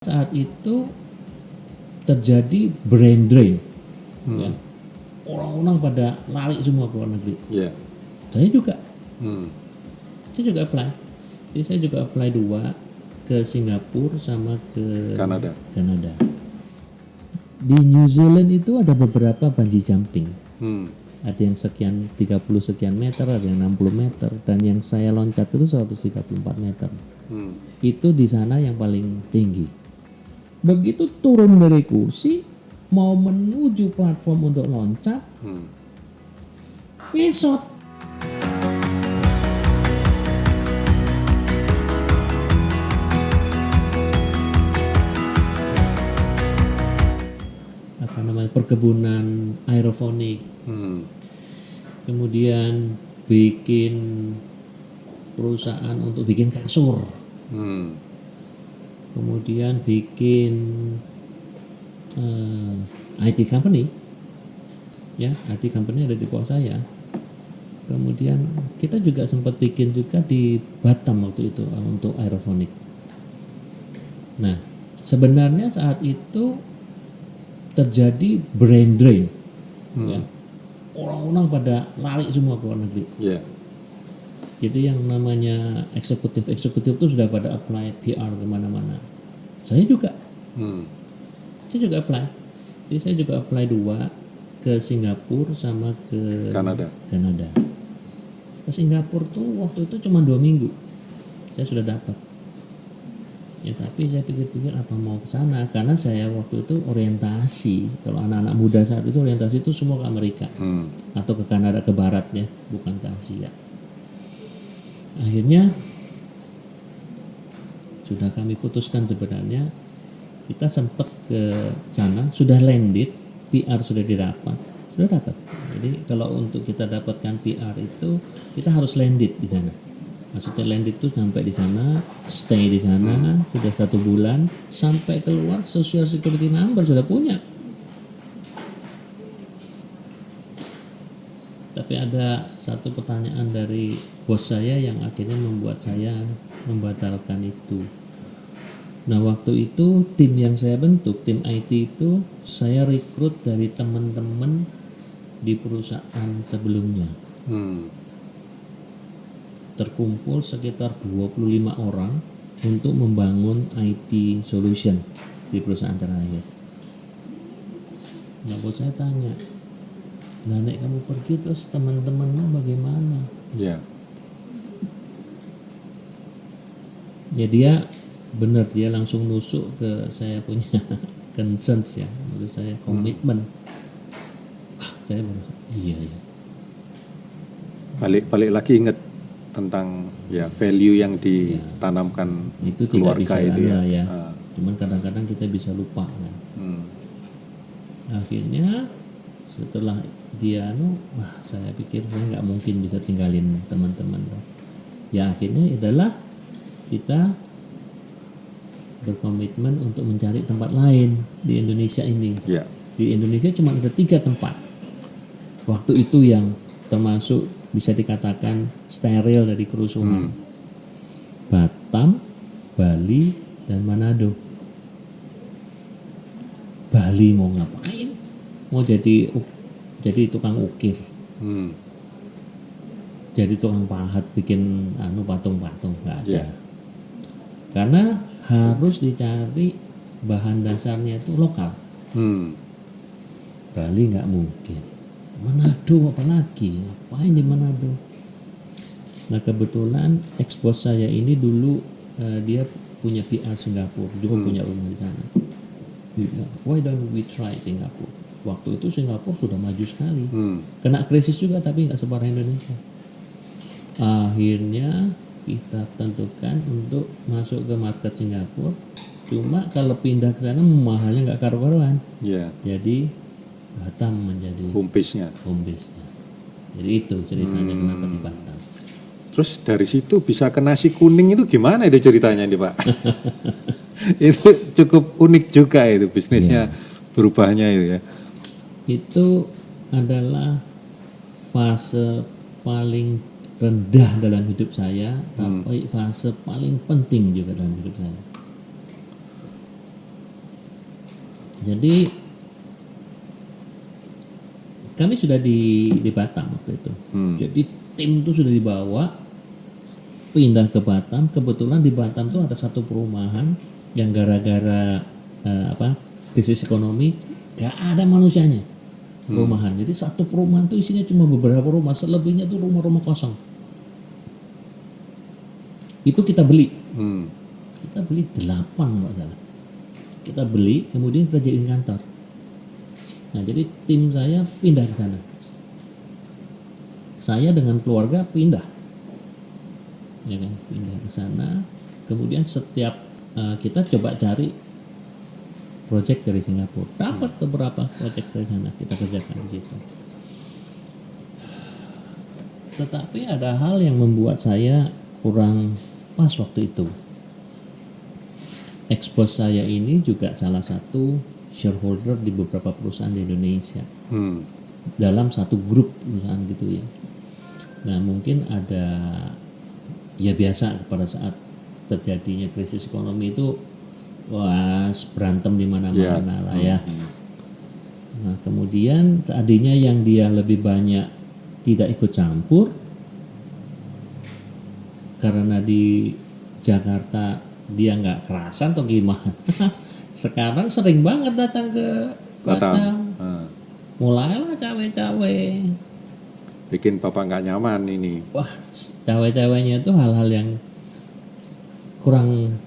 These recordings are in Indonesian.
Saat itu terjadi brain drain, ya. Orang-orang pada lari semua ke luar negeri. Yeah. Saya juga apply. Jadi saya juga apply 2 ke Singapura sama ke Kanada. Di New Zealand itu ada beberapa bungee jumping. Ada yang 30 sekian meter, ada yang 60 meter, dan yang saya loncat itu 134 meter. Itu di sana yang paling tinggi. Begitu turun dari kursi, mau menuju platform untuk loncat, ngesot. Perkebunan aeroponik, kemudian bikin perusahaan untuk bikin kasur, kemudian bikin IT company, ya, IT company ada di bawah saya. Kemudian kita juga sempat bikin juga di Batam waktu itu untuk aeroponik. Nah, sebenarnya saat itu terjadi brain drain, ya. Orang-orang pada lari semua ke luar negeri. Yeah. Jadi yang namanya eksekutif itu sudah pada apply PR kemana-mana. Saya juga apply. Jadi saya juga apply 2 ke Singapura sama ke Kanada. Ke Singapura tuh waktu itu cuma 2 minggu saya sudah dapat. Ya, tapi saya pikir-pikir apa mau ke sana, karena saya waktu itu orientasi. Kalau anak-anak muda saat itu orientasi itu semua ke Amerika atau ke Kanada, ke barat ya, bukan ke Asia. Akhirnya sudah kami putuskan, sebenarnya kita sempat ke sana, sudah landed, PR sudah dapat. Jadi kalau untuk kita dapatkan PR itu kita harus landed di sana. Maksudnya landed itu sampai di sana, stay di sana sudah 1 bulan, sampai keluar social security number sudah punya. Tapi ada satu pertanyaan dari bos saya yang akhirnya membuat saya membatalkan itu. Nah, waktu itu tim yang saya bentuk, tim IT itu saya rekrut dari teman-teman di perusahaan sebelumnya. Terkumpul sekitar 25 orang untuk membangun IT solution di perusahaan terakhir. Nah, bos saya tanya, "Lah nek kamu pergi terus teman-temanmu bagaimana?" Yeah. Ya dia benar, dia langsung nusuk ke saya punya concerns, ya, menurut saya komitmen. Saya baru iya. Balik lagi ingat tentang ya value yang ditanamkan itu keluarga tidak bisa itu ya. Cuman kadang-kadang kita bisa lupa kan. Akhirnya setelah dia saya pikir saya nggak mungkin bisa tinggalin teman-teman. Ya akhirnya adalah kita berkomitmen untuk mencari tempat lain di Indonesia ini. Yeah. Di Indonesia cuma ada 3 tempat waktu itu yang termasuk bisa dikatakan steril dari kerusuhan. Batam, Bali, dan Manado. Bali mau ngapain? Mau jadi tukang ukir, jadi tukang pahat, bikin patung-patung, nggak ada. Yeah. Karena harus dicari bahan dasarnya itu lokal. Bali nggak mungkin. Manado apalagi, ngapain di Manado? Nah, kebetulan ex-bos saya ini dulu dia punya PR Singapura, juga punya rumah di sana. Why don't we try Singapura? Waktu itu Singapura sudah maju sekali, kena krisis juga tapi nggak separah Indonesia. Akhirnya kita tentukan untuk masuk ke market Singapura. Cuma kalau pindah ke sana mahalnya nggak karu-karuan. Yeah. Jadi Batam menjadi home base-nya. Jadi itu ceritanya kenapa di Batam. Terus dari situ bisa ke nasi kuning itu gimana itu ceritanya nih Pak? Itu cukup unik juga itu bisnisnya, berubahnya itu ya. Itu adalah fase paling rendah dalam hidup saya, tapi fase paling penting juga dalam hidup saya. Jadi kami sudah di Batam waktu itu. Jadi tim itu sudah dibawa pindah ke Batam. Kebetulan di Batam tuh ada satu perumahan yang gara-gara krisis ekonomi gak ada manusianya perumahan. Jadi satu perumahan tuh isinya cuma beberapa rumah, selebihnya tuh rumah-rumah kosong. Itu kita beli. Kita beli 8 nggak salah. Kita beli, kemudian kita jadiin kantor. Nah, jadi tim saya pindah ke sana. Saya dengan keluarga pindah, ya kan, pindah ke sana. Kemudian setiap kita coba cari proyek dari Singapura, dapat beberapa proyek dari sana, kita kerjakan di situ. Tetapi ada hal yang membuat saya kurang pas waktu itu. Expose saya ini juga salah satu shareholder di beberapa perusahaan di Indonesia, dalam satu grup perusahaan gitu ya. Nah, mungkin ada, ya biasa pada saat terjadinya krisis ekonomi itu berantem di mana-mana lah ya. Nah, kemudian tadinya yang dia lebih banyak tidak ikut campur karena di Jakarta dia nggak kerasan atau gimana. Sekarang sering banget datang ke Batam. Mulailah cawe-cawe. Bikin Bapak nggak nyaman ini. Wah, cawe-cawenya itu hal-hal yang kurang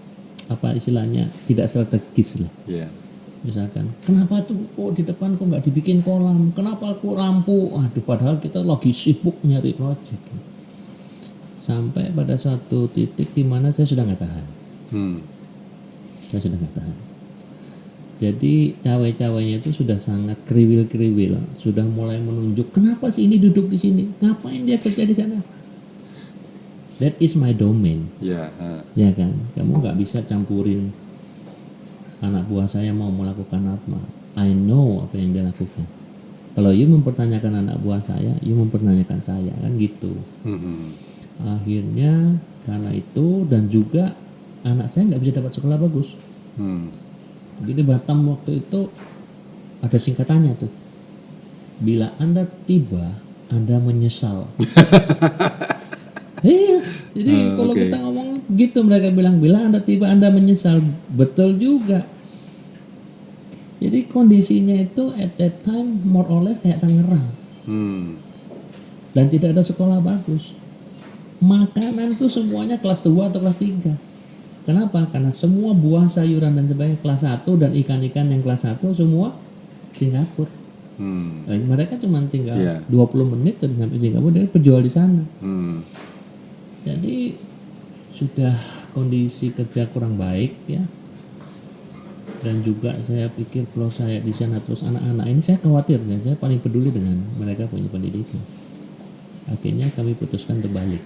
istilahnya tidak strategis lah. Yeah. Misalkan, kenapa tuh kok di depan kok nggak dibikin kolam? Kenapa kok lampu? Aduh, padahal kita lagi sibuk nyari proyek. Sampai pada suatu titik di mana saya sudah nggak tahan. Saya sudah nggak tahan. Jadi cawe-cawenya itu sudah sangat kriwil-kriwil, sudah mulai menunjuk kenapa sih ini duduk di sini, ngapain dia kerja di sana. That is my domain. Ya kan, kamu nggak bisa campurin anak buah saya mau melakukan apa. I know apa yang dia lakukan. Kalau you mempertanyakan anak buah saya, you mempertanyakan saya, kan gitu. Akhirnya karena itu dan juga anak saya nggak bisa dapat sekolah bagus. Jadi Batam waktu itu ada singkatannya tuh. Bila Anda tiba, Anda menyesal. Iya, jadi kalau kita ngomong gitu mereka bilang bila Anda tiba Anda menyesal, betul juga. Jadi kondisinya itu at that time more or less kayak Tangerang. Dan tidak ada sekolah bagus. Makanan tuh semuanya kelas 2 atau kelas 3. Kenapa? Karena semua buah, sayuran dan sebagainya kelas 1 dan ikan-ikan yang kelas 1 semua Singapura. Mereka cuma tinggal 20 menit sudah sampai Singapura dan penjual di sana. Jadi sudah kondisi kerja kurang baik ya. Dan juga saya pikir kalau saya di sana terus anak-anak ini saya khawatir ya, saya paling peduli dengan mereka punya pendidikan. Akhirnya kami putuskan untuk balik.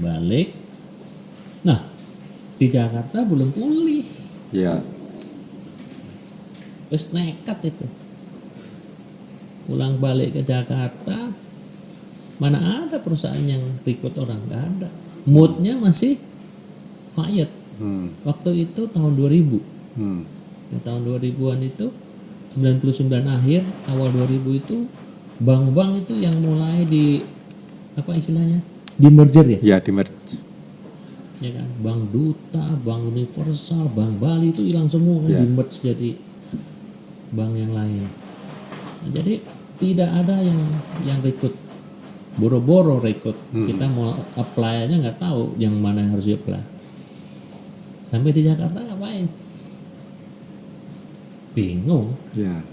Balik. Nah, di Jakarta belum pulih. Ya. Terus nekat itu. Pulang balik ke Jakarta, mana ada perusahaan yang rekrut orang, nggak ada. Moodnya masih fight. Waktu itu tahun 2000. Ya, tahun 2000-an itu 99 akhir, awal 2000 itu bank-bank itu yang mulai di di merger ya? Ya, di merger. Ya kan, Bank Duta, Bank Universal, Bank Bali itu hilang semua kan, di merge jadi bank yang lain. Nah, jadi tidak ada yang rekrut, boro-boro rekrut. Kita mau apply aja nggak tahu yang mana yang harus di apply. Sampai di Jakarta ngapain? Bingung. Ya.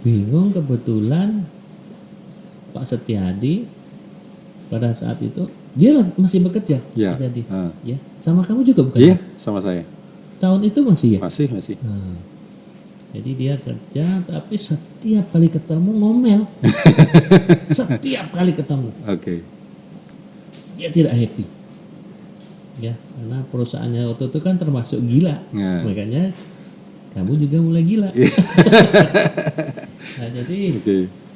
Bingung kebetulan Pak Setiadi pada saat itu dia masih bekerja. Ya. Setiadi. Ya, sama kamu juga bukan? Iya, sama saya. Tahun itu masih ya? Masih. Jadi dia kerja tapi setiap kali ketemu ngomel. Setiap kali ketemu. Oke. Dia tidak happy. Ya, karena perusahaannya waktu itu kan termasuk gila. Makanya kamu juga mulai gila. Nah, jadi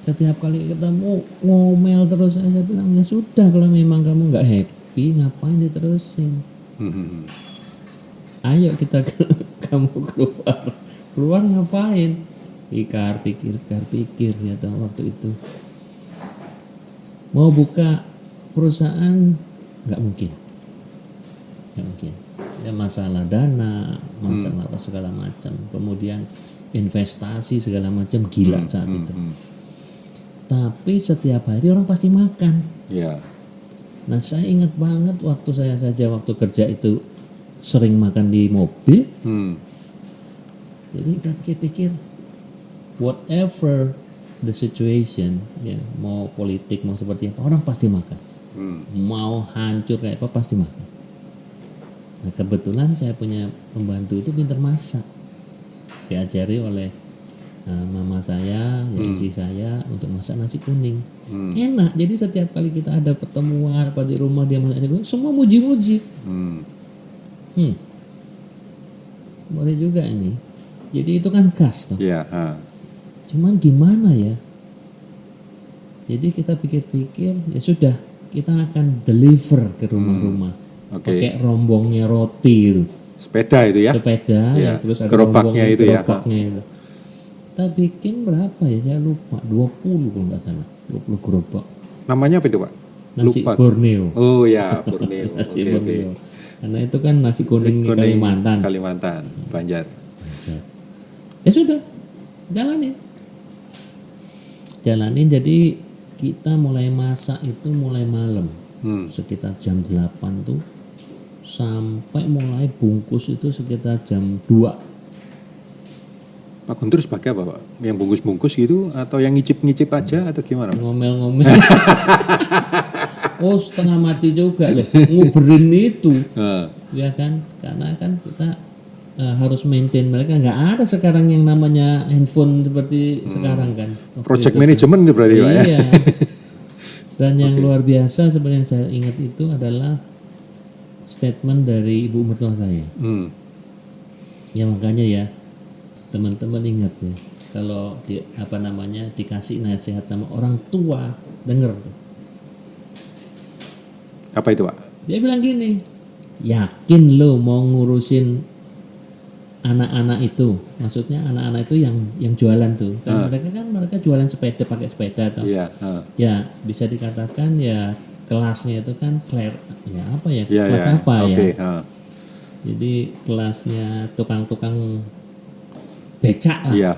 setiap kali ketemu ngomel terus. Saya bilang ya sudah, kalau memang kamu nggak happy ngapain diterusin. ayo kita kamu keluar ngapain? Pikir ternyata waktu itu mau buka perusahaan nggak mungkin. Ya masalah dana, masalah apa segala macam, kemudian investasi segala macam gila saat itu. Tapi setiap hari orang pasti makan. Ya. Nah saya ingat banget waktu kerja itu sering makan di mobil. Jadi kita pikir whatever the situation, ya mau politik mau seperti apa, orang pasti makan. Mau hancur kayak apa pasti makan. Nah kebetulan saya punya pembantu itu pintar masak, diajari oleh mama saya, istri saya untuk masak nasi kuning. Enak, jadi setiap kali kita ada pertemuan apa di rumah dia masak nasi kuning, semua muji-muji. Boleh juga ini. Jadi itu kan khas toh. Ya. Cuman gimana ya? Jadi kita pikir-pikir, ya sudah, kita akan deliver ke rumah-rumah. Pakai rombongnya roti itu. Sepeda itu ya? Sepeda, ya. Terus ada gerobaknya itu ya. Gerobaknya itu. Kita bikin berapa ya? Saya lupa. 20 kalau nggak salah. 20 gerobak. Namanya apa itu Pak? Nasi Lupa. Borneo. Oh ya, Borneo. Nasi Borneo. Karena itu kan nasi kuning di Kalimantan, Banjar. Ya sudah, jalanin. Jadi kita mulai masak itu mulai malam. Sekitar jam 8 tuh sampai mulai bungkus itu sekitar jam 2. Pak Guntur sebagai apa Pak? Yang bungkus-bungkus gitu atau yang ngicip-ngicip aja atau gimana? Ngomel-ngomel. Oh setengah mati juga loh nguberin itu. Ya kan, karena kan kita harus maintain mereka. Nggak ada sekarang yang namanya handphone seperti sekarang kan. Project management itu berarti Pak ya? Iya. Dan yang luar biasa sebenarnya yang saya ingat itu adalah statement dari ibu mertua saya. Ya makanya ya teman-teman ingat ya, kalau dikasih nasihat sama orang tua, denger tuh. Apa itu Pak? Dia bilang gini, yakin lo mau ngurusin anak-anak itu, maksudnya anak-anak itu yang jualan tuh, kan mereka jualan sepeda, pakai sepeda tuh. Ya bisa dikatakan ya kelasnya itu kan kelas apa ya? Jadi kelasnya tukang-tukang becak lah. Iya,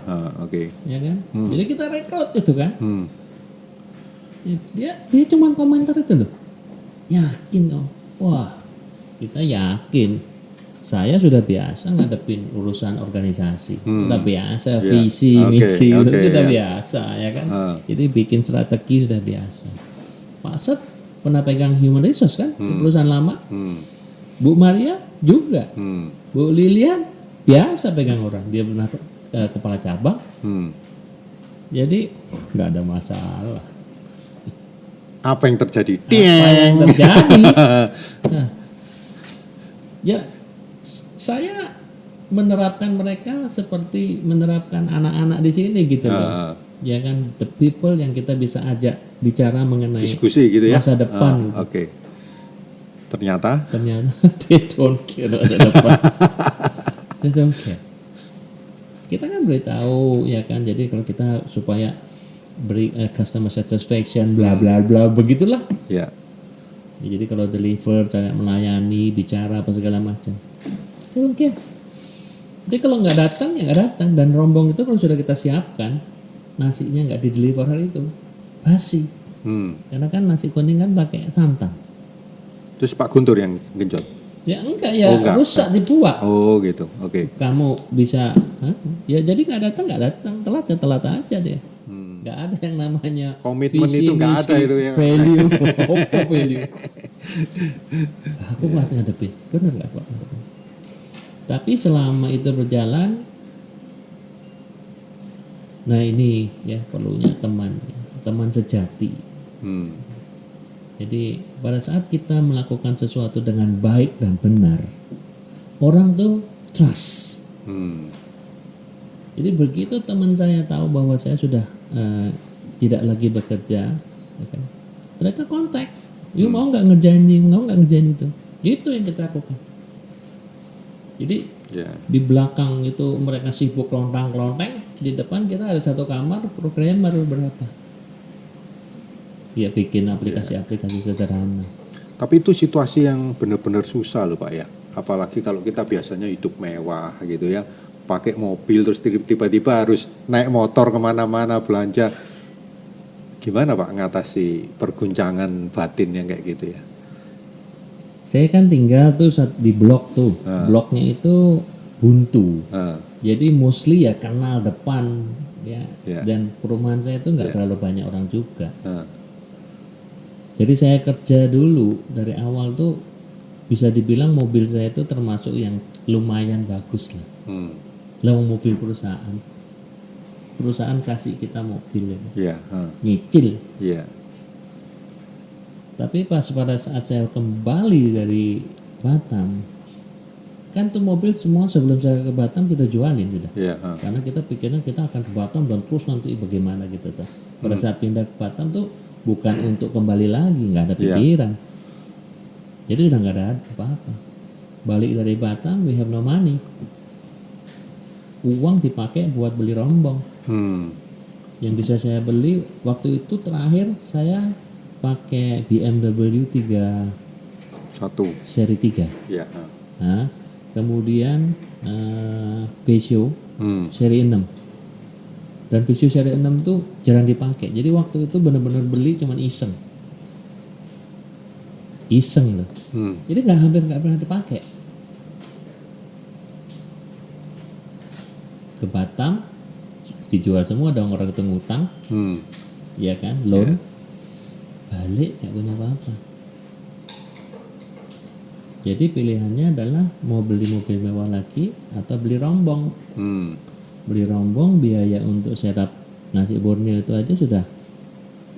Ya kan? Jadi kita rekrut itu kan. Dia cuma komentar itu loh. Yakin oh. Wah, kita yakin. Saya sudah biasa ngadepin urusan organisasi. Sudah biasa visi, misi itu sudah biasa ya kan. Jadi bikin strategi sudah biasa. Pak Set pernah pegang human resource kan, perusahaan lama. Bu Maria juga. Bu Lilian biasa pegang orang. Dia pernah kepala cabang. Jadi nggak ada masalah. Apa yang terjadi? Nah, ya saya menerapkan mereka seperti menerapkan anak-anak di sini gitu loh. Ya kan, the people yang kita bisa ajak bicara mengenai diskusi gitu ya. Masa depan. Ternyata they don't care masa depan. They don't care. Kita kan beritahu ya kan, jadi kalau kita supaya beri customer satisfaction bla bla bla begitulah. Ya. Jadi kalau deliver, saya melayani, bicara apa segala macam. Oke. Jadi kalau nggak datang ya nggak datang, dan rombong itu kalau sudah kita siapkan nasinya nggak di deliver hari itu basi. Karena kan nasi kuning kan pakai santan. Terus Pak Guntur yang genjot? Ya enggak ya, rusak dibuat. Oh gitu, Kamu bisa, ya jadi nggak datang, telat aja deh. Nggak ada yang namanya komitmen visi, itu nggak ada itu ya. Value, apa value? Aku kuat ngadepin, bener nggak kuat ngadepin. Tapi selama itu berjalan, nah ini ya perlunya teman sejati. Jadi pada saat kita melakukan sesuatu dengan baik dan benar, orang tuh trust. Jadi begitu teman saya tahu bahwa saya sudah tidak lagi bekerja, okay, mereka kontak, mau nggak ngerjain itu, gitu yang kita lakukan. Jadi Ya. di belakang itu mereka sibuk kelontang-kelonteng, di depan kita ada satu kamar programmer berapa. Ya bikin aplikasi-aplikasi sederhana. Tapi itu situasi yang benar-benar susah loh Pak ya. Apalagi kalau kita biasanya hidup mewah gitu ya. Pakai mobil terus tiba-tiba harus naik motor kemana-mana belanja. Gimana Pak ngatasi perguncangan batin yang kayak gitu ya? Saya kan tinggal tuh di blok tuh. Bloknya itu buntu. Jadi mostly ya kenal depan ya. Dan perumahan saya itu nggak terlalu banyak orang juga. Jadi saya kerja dulu dari awal tuh bisa dibilang mobil saya itu termasuk yang lumayan bagus lah. Lah mobil perusahaan. Perusahaan kasih kita mobil ya. Nyicil. Tapi pas pada saat saya kembali dari Batam, kan tuh mobil semua sebelum saya ke Batam kita jualin sudah. Karena kita pikirnya kita akan ke Batam dan terus nanti bagaimana gitu tuh. Pada saat pindah ke Batam tuh bukan untuk kembali lagi, nggak ada pikiran. Jadi udah nggak ada apa-apa. Balik dari Batam, we have no money. Uang dipakai buat beli rombong. Yang bisa saya beli waktu itu terakhir saya pakai BMW 3 seri 3. Nah, kemudian Peugeot seri 6. Dan Peugeot seri 6 tuh jarang dipakai. Jadi waktu itu benar-benar beli cuman iseng loh. Jadi hampir nggak pernah dipakai. Ke Batam dijual semua, dong orang itu ngutang, ya kan, loan. Balik nggak punya apa-apa. Jadi pilihannya adalah mau beli mobil mewah lagi atau beli rombong. Beli rombong biaya untuk setup nasi Borneo itu aja sudah,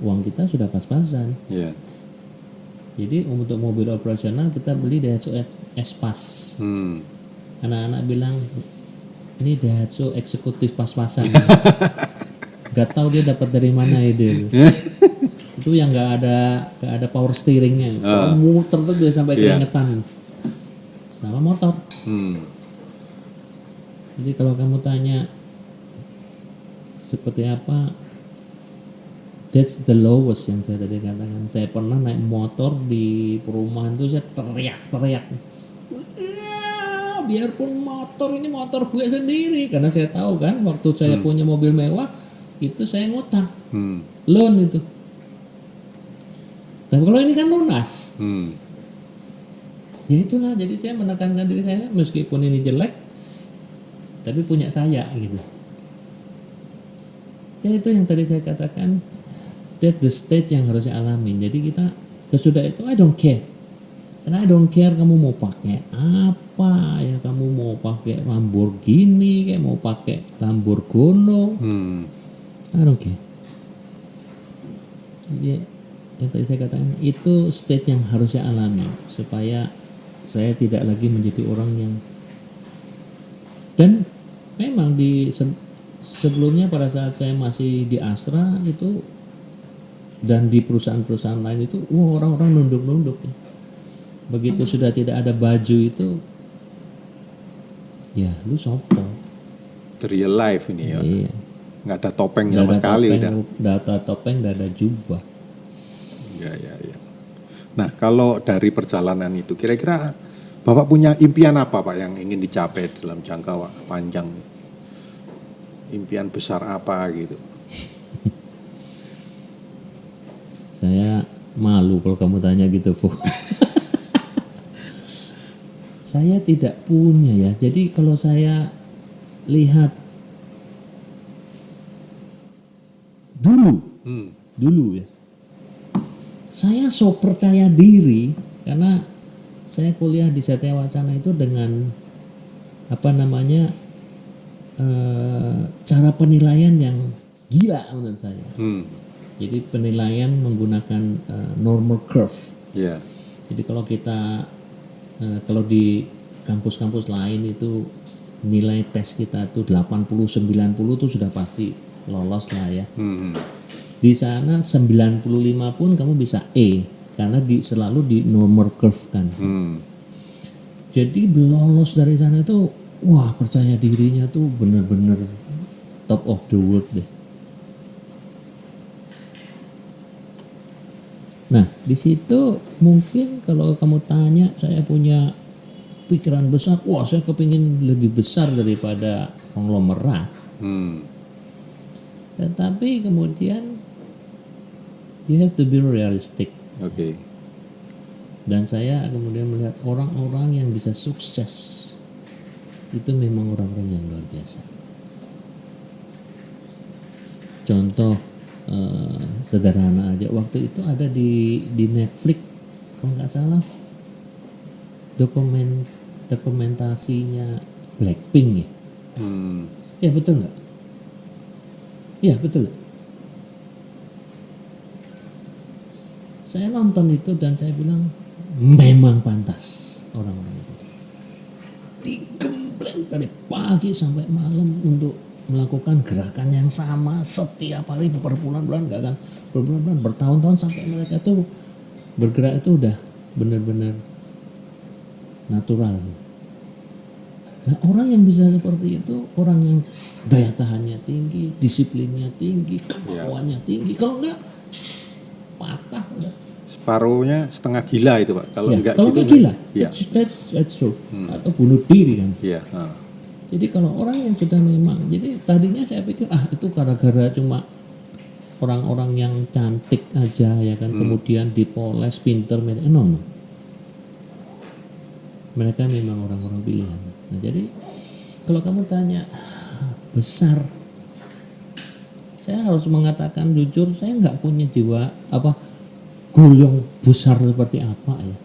uang kita sudah pas-pasan. Jadi untuk mobil operasional kita beli Daihatsu Espas. Anak-anak bilang ini Daihatsu eksekutif pas-pasan. Gak tahu dia dapat dari mana ide. Itu yang nggak ada power steeringnya, muter tuh bisa sampai keringetan, sama motor. Jadi kalau kamu tanya seperti apa, that's the lowest yang saya tadi katakan. Saya pernah naik motor di perumahan tuh saya teriak-teriak, biarpun ini motor gue sendiri, karena saya tahu kan waktu saya punya mobil mewah itu saya ngutang, loan itu. Tapi kalau ini kan lunas, ya itulah. Jadi saya menekankan diri saya, meskipun ini jelek, tapi punya saya gitu. Ya itu yang tadi saya katakan, that the stage yang harus saya alamin. Jadi kita sesudah itu I don't care, karena I don't care kamu mau pakai apa ya, kamu mau pakai Lamborghini, kayak mau pakai Lamborghini, I don't care. Jadi yang tadi saya katakan itu stage yang harus saya alami supaya saya tidak lagi menjadi orang yang, dan memang di sebelumnya pada saat saya masih di Astra itu dan di perusahaan-perusahaan lain itu orang-orang nunduk-nunduk ya. Begitu sudah tidak ada baju itu ya lu sopo. The real life ini ya. Iya. Nggak ada topeng sama sekali udah. Data topeng, nggak ada jubah. Ya. Nah kalau dari perjalanan itu kira-kira Bapak punya impian apa Pak yang ingin dicapai dalam jangka panjang? Impian besar apa gitu? Saya malu kalau kamu tanya gitu, Fu. Saya tidak punya ya. Jadi kalau saya lihat dulu ya, saya so percaya diri karena saya kuliah di Satya Wacana itu dengan cara penilaian yang gila menurut saya. Jadi penilaian menggunakan normal curve. Jadi kalau kita kalau di kampus-kampus lain itu nilai tes kita itu 80-90 itu sudah pasti lolos lah ya. Di sana 95 pun kamu bisa E karena selalu di normal curve kan. Jadi lolos dari sana itu, wah percaya dirinya tuh bener-bener top of the world deh. Nah di situ mungkin kalau kamu tanya, saya punya pikiran besar, wah saya kepingin lebih besar daripada konglomerat. Tetapi kemudian you have to be realistic. Oke. Dan saya kemudian melihat orang-orang yang bisa sukses itu memang orang-orang yang luar biasa. Contoh sederhana aja, waktu itu ada di Netflix kalau nggak salah dokumentasinya Blackpink ya. Ya betul nggak? Ya betul. Saya nonton itu dan saya bilang memang pantas orang-orang itu digembleng dari pagi sampai malam untuk melakukan gerakan yang sama setiap hari berbulan-bulan, nggak kan berbulan-bulan, bertahun-tahun, sampai mereka tuh bergerak itu udah benar-benar natural. Nah orang yang bisa seperti itu orang yang daya tahannya tinggi, disiplinnya tinggi, kemauannya tinggi. Kalau enggak patah udah. Separuhnya setengah gila itu Pak. Kalau enggak kalau gitu. gila, Ya. that's true. Atau bunuh diri kan. Iya. Jadi kalau orang yang sudah memang, jadi tadinya saya pikir itu gara-gara cuma orang-orang yang cantik aja ya kan, kemudian dipoles, pinter, no. Mereka memang orang-orang pilihan. Nah jadi kalau kamu tanya besar, saya harus mengatakan jujur, saya nggak punya jiwa gulung besar seperti apa ya.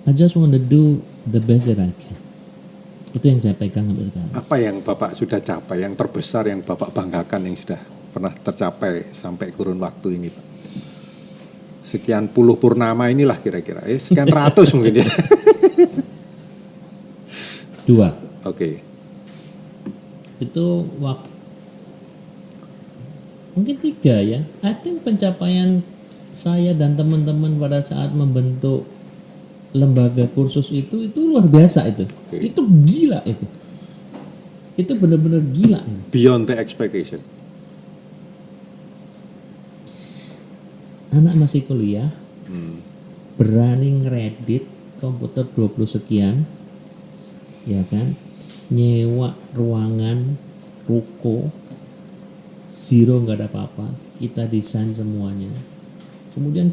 I just want to do the best that I can. Itu yang saya pegang sampai sekarang. Apa yang Bapak sudah capai, yang terbesar yang Bapak banggakan yang sudah pernah tercapai sampai kurun waktu ini Pak? Sekian puluh purnama inilah kira-kira, sekian ratus mungkin ya. 2. Oke. Itu mungkin 3 ya. I think pencapaian saya dan teman-teman pada saat membentuk lembaga kursus itu luar biasa itu. Itu gila itu. Itu benar-benar gila. Beyond the expectation. Anak masih kuliah, berani ngeredit komputer 20 sekian, ya kan? Nyewa ruangan, ruko, zero nggak ada apa-apa. Kita desain semuanya. Kemudian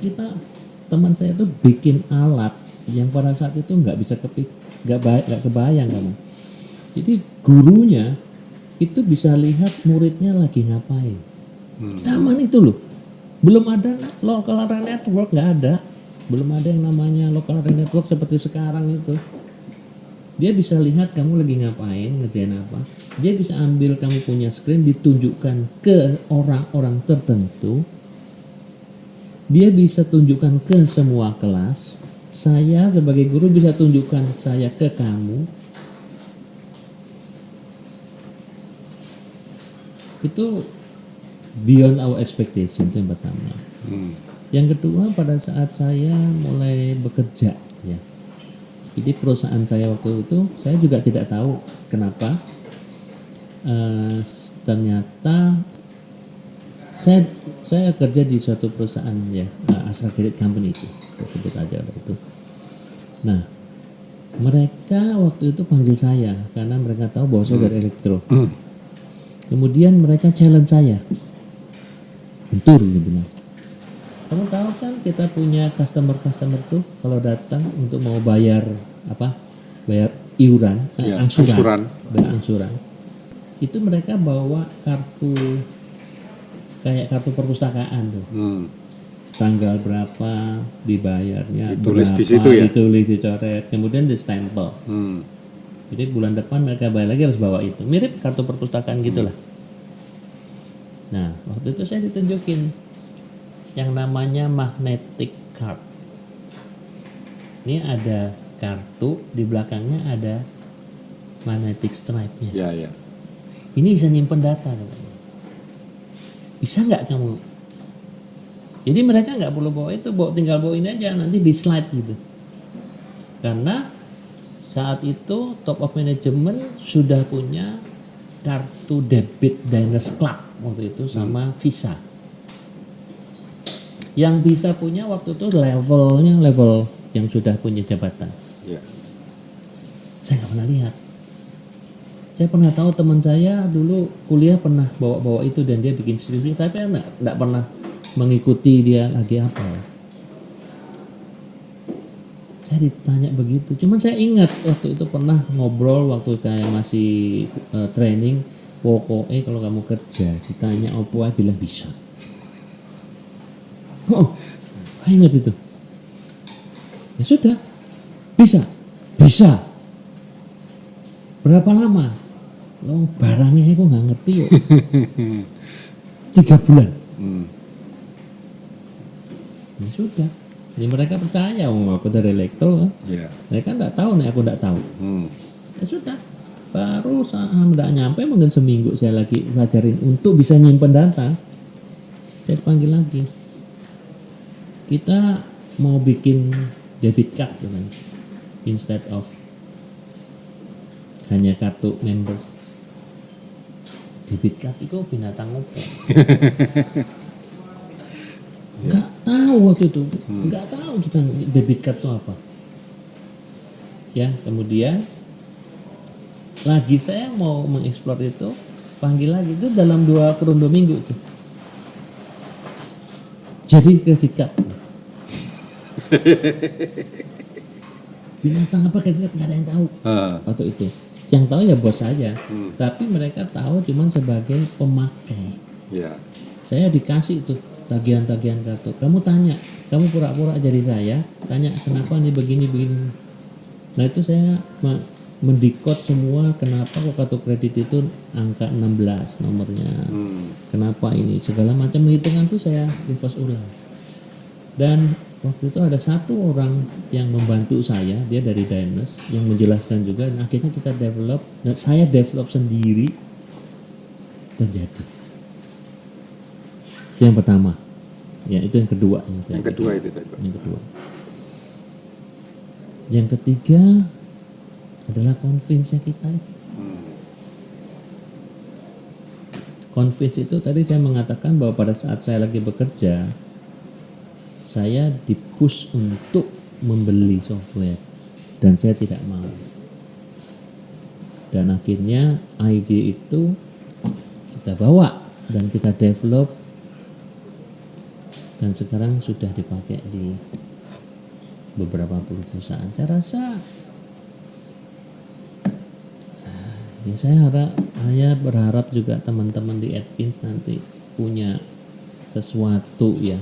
teman saya tuh bikin alat yang pada saat itu nggak kebayang kamu. Jadi gurunya itu bisa lihat muridnya lagi ngapain. Zaman itu loh, belum ada local area network, nggak ada, belum ada yang namanya local area network seperti sekarang itu. Dia bisa lihat kamu lagi ngapain, ngerjain apa. Dia bisa ambil kamu punya screen, ditunjukkan ke orang-orang tertentu. Dia bisa tunjukkan ke semua kelas. Saya sebagai guru bisa tunjukkan saya ke kamu. Itu beyond our expectation, itu yang pertama. Yang kedua, pada saat saya mulai bekerja ya. Jadi perusahaan saya waktu itu, saya juga tidak tahu kenapa. Ternyata saya kerja di suatu perusahaan ya, Astra Credit Company itu, tersebut aja itu. Nah, mereka waktu itu panggil saya karena mereka tahu bahwa saya dari elektro. Kemudian mereka challenge saya, Guntur, dia bilang, kamu tahu kan kita punya customer tuh kalau datang untuk mau bayar bayar iuran, angsuran, bayar angsuran, itu mereka bawa kartu kayak kartu perpustakaan tuh. Tanggal berapa dibayarnya, ditulis berapa, di situ ya, ditulis, dicoret, kemudian di stempel. Jadi bulan depan mereka bayar lagi harus bawa itu. Mirip kartu perpustakaan gitulah. Nah, waktu itu saya ditunjukin yang namanya magnetic card. Ini ada kartu, di belakangnya ada magnetic stripe-nya. Ya. Ini bisa nyimpen data. Bisa nggak kamu? Jadi mereka nggak perlu bawa itu, tinggal bawa ini aja, nanti di slide gitu. Karena saat itu top of management sudah punya kartu debit Diners Club waktu itu sama Visa. Yang bisa punya waktu itu level yang sudah punya jabatan. Ya. Saya nggak pernah lihat. Saya pernah tahu teman saya dulu kuliah pernah bawa itu dan dia bikin skripsi, tapi nggak pernah mengikuti dia lagi apa. Saya ditanya begitu, cuman saya ingat waktu itu pernah ngobrol waktu kayak masih training, pokoknya kalau kamu kerja ditanya apa bilang bisa. Oh, saya ingat itu. Ya sudah, bisa. Berapa lama? Lo barangnya aku nggak ngerti yo. 3 bulan. Ya sudah. Ini mereka percaya, aku dari elektro kan. Ya. Mereka nggak tahu nih, aku nggak tahu. Ya sudah, baru saat nggak nyampe mungkin seminggu saya lagi pelajarin untuk bisa nyimpen data. Saya dipanggil lagi. Kita mau bikin debit card kan, instead of hanya kartu members. Debit card itu binatang apa? Nggak tahu waktu itu, nggak tahu kita debit card itu apa. Ya, kemudian lagi saya mau mengeksplor itu, panggil lagi itu dalam kurun 2 minggu itu. Jadi kredit card. Binatang apa kredit card nggak ada yang tahu waktu itu. Yang tahu ya bos saja, tapi mereka tahu cuman sebagai pemakai. Ya. Saya dikasih itu tagihan-tagihan kartu. Kamu tanya, kamu pura-pura jadi saya, tanya kenapa nih begini. Nah itu saya mendikot semua kenapa kok kartu kredit itu angka 16 nomornya. Kenapa ini segala macam hitungan tuh saya reverse ulang. Dan waktu itu ada satu orang yang membantu saya, dia dari Diners yang menjelaskan juga. Dan akhirnya kita develop, dan saya develop sendiri dan jadi. Itu yang pertama. Ya itu yang kedua. Yang kedua itu tadi. Yang kedua. Yang ketiga adalah convince kita. Convince itu tadi saya mengatakan bahwa pada saat saya lagi bekerja, saya dipush untuk membeli software dan saya tidak mau. Dan akhirnya ide itu kita bawa dan kita develop dan sekarang sudah dipakai di beberapa perusahaan. Saya rasa ya saya berharap juga teman-teman di Atkins nanti punya sesuatu ya.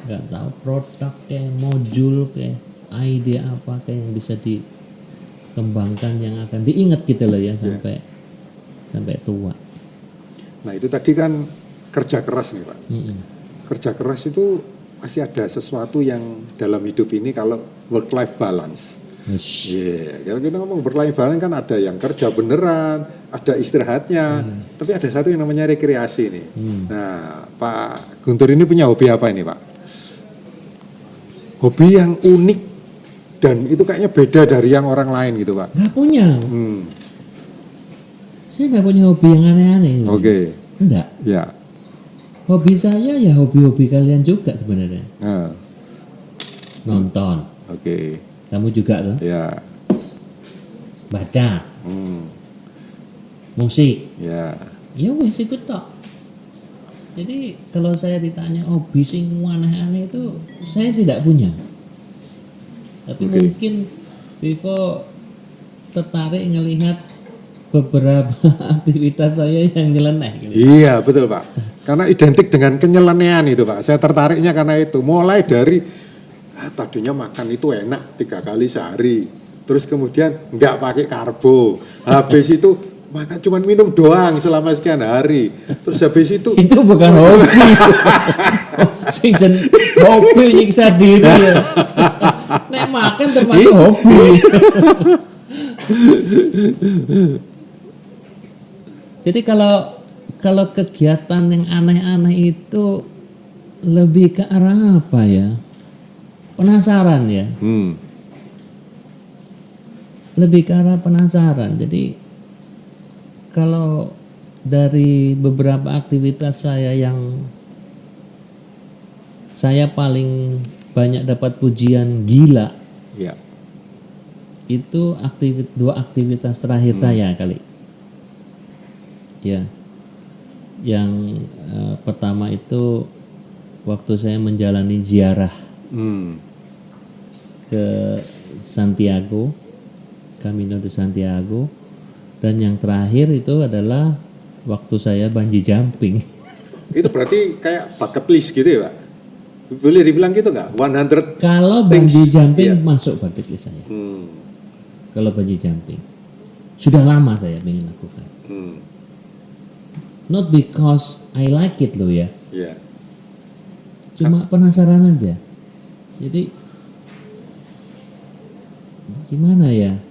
Nggak tahu produk kayak modul kayak ide apa kayak yang bisa dikembangkan yang akan diingat gitu loh ya sampai tua. Nah itu tadi kan kerja keras nih Pak. Kerja keras itu masih ada sesuatu yang dalam hidup ini kalau work life balance. Kalau kita ngomong work life balance kan ada yang kerja beneran, ada istirahatnya, tapi ada satu yang namanya rekreasi nih. Nah Pak Guntur ini punya hobi apa ini Pak? Hobi yang unik dan itu kayaknya beda dari yang orang lain gitu Pak. Nggak punya. Saya nggak punya hobi yang aneh-aneh. Oke. Enggak. Ya. Hobi saya ya hobi-hobi kalian juga sebenarnya. Nonton. Oke. Kamu juga loh. Ya. Baca. Musik. Ya. Ya wis ikut tok. Jadi kalau saya ditanya hobi sing aneh-aneh itu saya tidak punya. Tapi mungkin Vivo tertarik ngelihat beberapa aktivitas saya yang nyeleneh gitu. Iya betul Pak. Karena identik dengan kenyelenean itu Pak. Saya tertariknya karena itu. Mulai dari tadinya makan itu enak 3 kali sehari. Terus kemudian nggak pakai karbo. Habis itu makan cuma minum doang selama sekian hari. Terus habis itu itu bukan hobi. Sing hobi nyiksa diri ya. Nek makan termasuk hobi. Jadi kalau kegiatan yang aneh-aneh itu lebih ke arah apa ya? Penasaran ya. lebih ke arah penasaran. Jadi kalau dari beberapa aktivitas saya yang saya paling banyak dapat pujian gila, Ya. itu dua aktivitas terakhir saya kali. Ya. Yang pertama itu waktu saya menjalani ziarah ke Santiago, Camino de Santiago, dan yang terakhir itu adalah waktu saya bungee jumping. Itu berarti kayak bucket list gitu ya, Pak? Boleh dibilang gitu nggak? 100 Kalau things. bungee jumping Iya. masuk bucket list saya. Kalau bungee jumping sudah lama saya ingin lakukan. Not because I like it loh ya, Iya. cuma penasaran aja. Jadi gimana ya?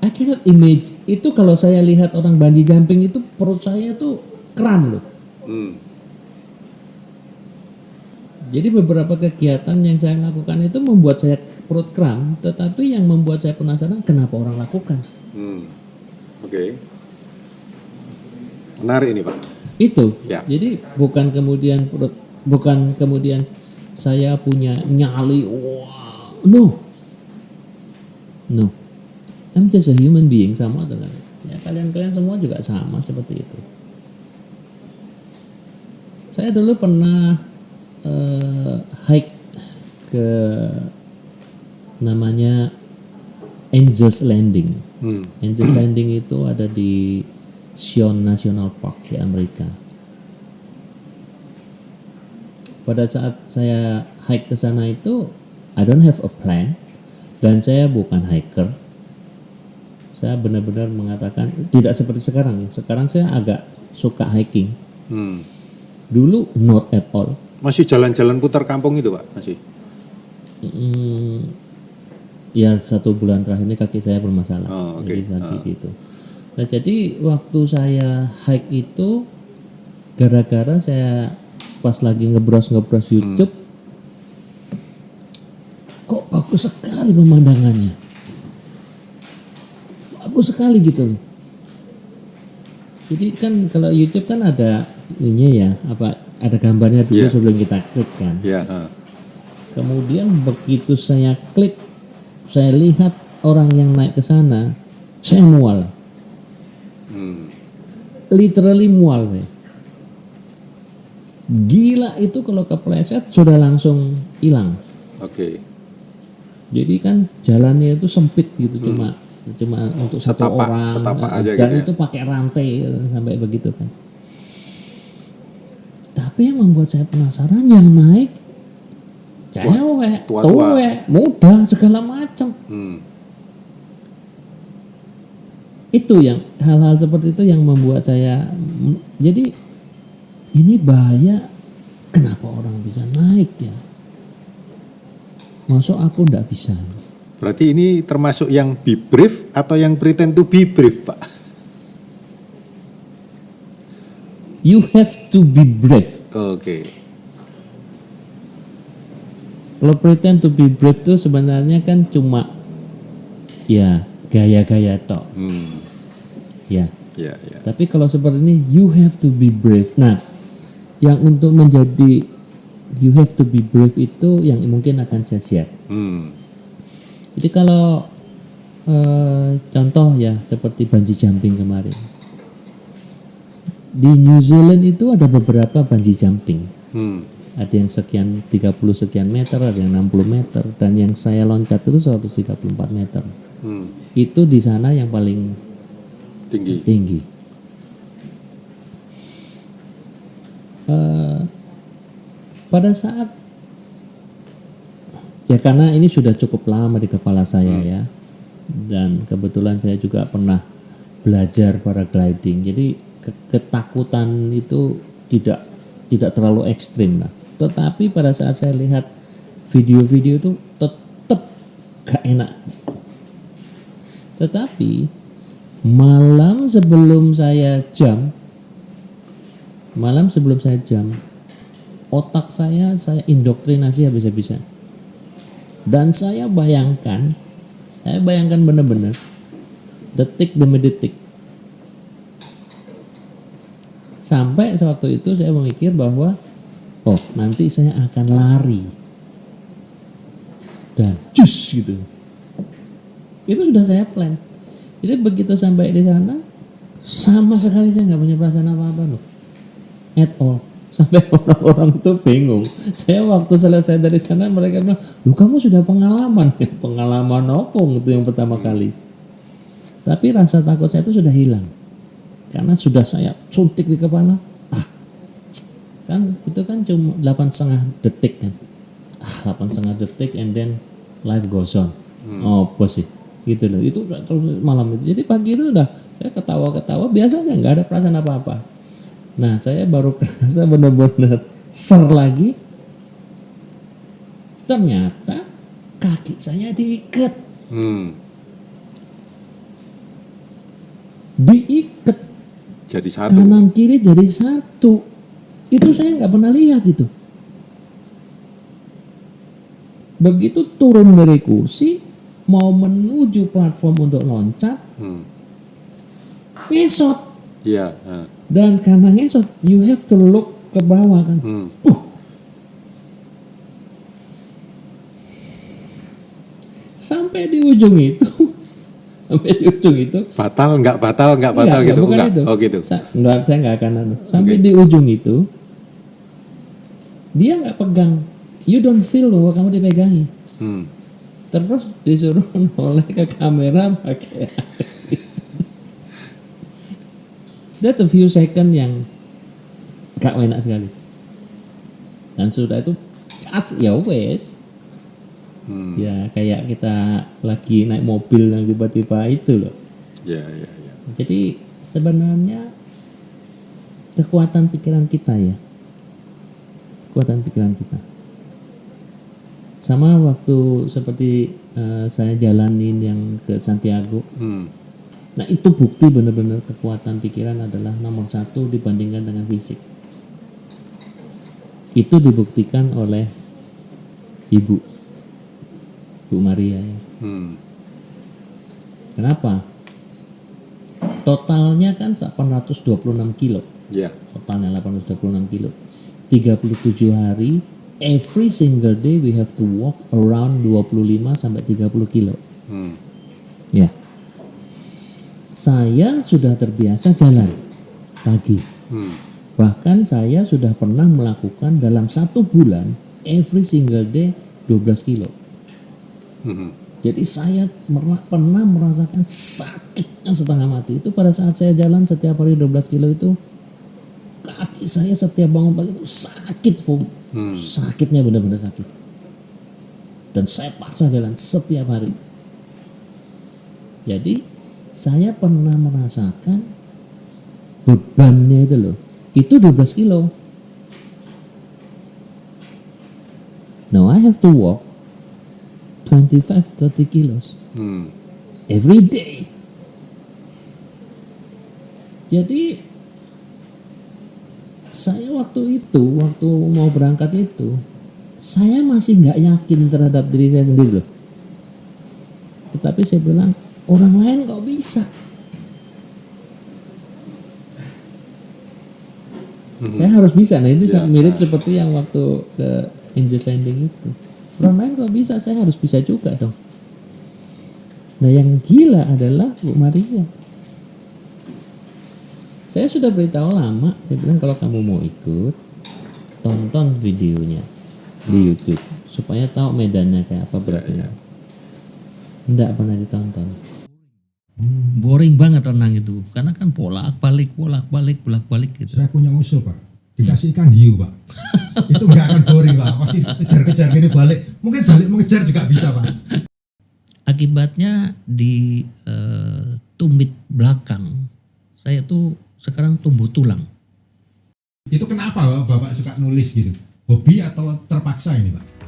I cannot imagine. Itu kalau saya lihat orang bungee jumping itu perut saya tuh kram loh. Jadi beberapa kegiatan yang saya lakukan itu membuat saya perut kram, tetapi yang membuat saya penasaran kenapa orang lakukan. Oke. Menarik ini, Pak. Itu. Ya. Jadi bukan kemudian saya punya nyali. Wah, no. I'm just a human being, sama dengan ya kalian semua juga sama seperti itu. Saya dulu pernah hike ke namanya Angel's Landing. Angel's Landing itu ada di Zion National Park di Amerika. Pada saat saya hike ke sana itu, I don't have a plan, dan saya bukan hiker. Saya benar-benar mengatakan tidak seperti sekarang ya. Sekarang saya agak suka hiking. Dulu not at all. Masih jalan-jalan putar kampung itu, Pak? Masih? Ya 1 bulan terakhir ini kaki saya bermasalah. Oh, oke. Jadi sakit itu. Nah jadi waktu saya hike itu gara-gara saya pas lagi ngebrowse YouTube, kok bagus sekali pemandangannya, bagus sekali gitu loh. Jadi kan kalau YouTube kan ada ini ya, ada gambarnya dulu sebelum kita klik kan. Kemudian begitu saya klik, saya lihat orang yang naik ke sana, saya mual. Literally mual ya. Gila itu kalau kepleset sudah langsung hilang. Oke. Jadi kan jalannya itu sempit gitu, cuma untuk satu orang, setapak aja dan gitu ya. itu pakai rantai sampai begitu kan. Tapi yang membuat saya penasaran yang naik cewek, tua, muda, segala macam. Itu yang hal-hal seperti itu yang membuat saya, jadi ini bahaya, kenapa orang bisa naik ya? Masuk aku ndak bisa. Berarti ini termasuk yang be brave atau yang pretend to be brave, Pak? You have to be brave. Oke. Kalau pretend to be brave itu sebenarnya kan cuma ya gaya-gaya tok. Ya. Ya. Tapi kalau seperti ini, you have to be brave. Nah, yang untuk menjadi you have to be brave itu yang mungkin akan saya share. Jadi kalau contoh ya seperti bungee jumping kemarin. Di New Zealand itu ada beberapa bungee jumping. Ada yang sekian 30 sekian meter, ada yang 60 meter, dan yang saya loncat itu 134 meter. Itu di sana yang paling tinggi. Pada saat ya karena ini sudah cukup lama di kepala saya ya, dan kebetulan saya juga pernah belajar paragliding, jadi ketakutan itu tidak terlalu ekstrim lah. Tetapi pada saat saya lihat video-video itu tetap gak enak. Tetapi malam sebelum saya jam, otak saya indoktrinasi habis-habisan. Dan saya bayangkan benar-benar detik demi detik. Sampai waktu itu saya memikir bahwa oh nanti saya akan lari dan cus gitu. Itu sudah saya plan. Jadi begitu sampai di sana sama sekali saya nggak punya perasaan apa-apa loh, at all. Sampai orang-orang itu bingung. Saya waktu selesai dari sana mereka bilang, "Lu kamu sudah pengalaman." Pengalaman apa itu yang pertama kali. Tapi rasa takut saya itu sudah hilang. Karena sudah saya suntik di kepala. Kan itu kan cuma 8,5 detik kan. 8,5 detik and then life goes on. Oh, apa sih? Gitu loh. Itu terus malam itu. Jadi pagi itu udah saya ketawa-ketawa biasanya nggak ada perasaan apa-apa. Nah, saya baru kerasa benar-benar ser lagi. Ternyata kaki saya diikat. Diikat. Jadi satu. Kanan kiri jadi satu. Itu saya nggak pernah lihat itu. Begitu turun dari kursi, mau menuju platform untuk loncat, ngesot. Iya. Dan karena ngesot, you have to look ke bawah kan. Sampai di ujung itu, Nggak batal gitu. Bukan Enggak. itu. Oh gitu. Saya nggak akan sampai di ujung itu, dia nggak pegang. You don't feel bahwa kamu dipegangi. Terus disuruh noleh ke kamera pakai. That's a few second yang gak enak sekali. Dan sudah itu ya wes. Ya kayak kita lagi naik mobil yang tiba-tiba itu loh. Ya. Jadi sebenarnya kekuatan pikiran kita ya. Kekuatan pikiran kita. Sama waktu seperti saya jalanin yang ke Santiago. Nah itu bukti benar-benar kekuatan pikiran adalah nomor 1 dibandingkan dengan fisik. Itu dibuktikan oleh Bu Maria ya. Kenapa? Totalnya kan 826 kilo. Iya. Totalnya 826 kilo. 37 hari, every single day we have to walk around 25 sampai 30 kilo. Ya. Saya sudah terbiasa jalan pagi. Bahkan saya sudah pernah melakukan dalam 1 bulan every single day 12 kilo. Jadi saya pernah merasakan sakitnya setengah mati. Itu pada saat saya jalan setiap hari 12 kilo itu, kaki saya setiap bangun pagi itu sakit, sakitnya benar-benar sakit. Dan saya paksa jalan setiap hari. Jadi saya pernah merasakan bebannya itu loh. Itu 12 kilo. Now I have to walk 25-30 kilos every day. Jadi saya waktu mau berangkat itu, saya masih nggak yakin terhadap diri saya sendiri loh. Tetapi saya bilang, orang lain kok bisa? Saya harus bisa. Nah ini mirip seperti yang waktu ke Angels Landing itu. Orang lain kok bisa, saya harus bisa juga dong. Nah yang gila adalah Bu Maria. Saya sudah beritahu lama, saya bilang kalau kamu mau ikut, tonton videonya di YouTube supaya tahu medannya kayak apa beratnya. Enggak pernah ditonton. Boring banget renang itu, karena kan bolak-balik gitu. Saya punya usul Pak, dikasih ikan hiu Pak. Itu nggak akan boring Pak, pasti kejar-kejar gini balik. Mungkin balik mengejar juga bisa Pak. Akibatnya di tumit belakang, saya tuh sekarang tumbuh tulang. Itu kenapa Bapak suka nulis gitu? Hobi atau terpaksa ini Pak?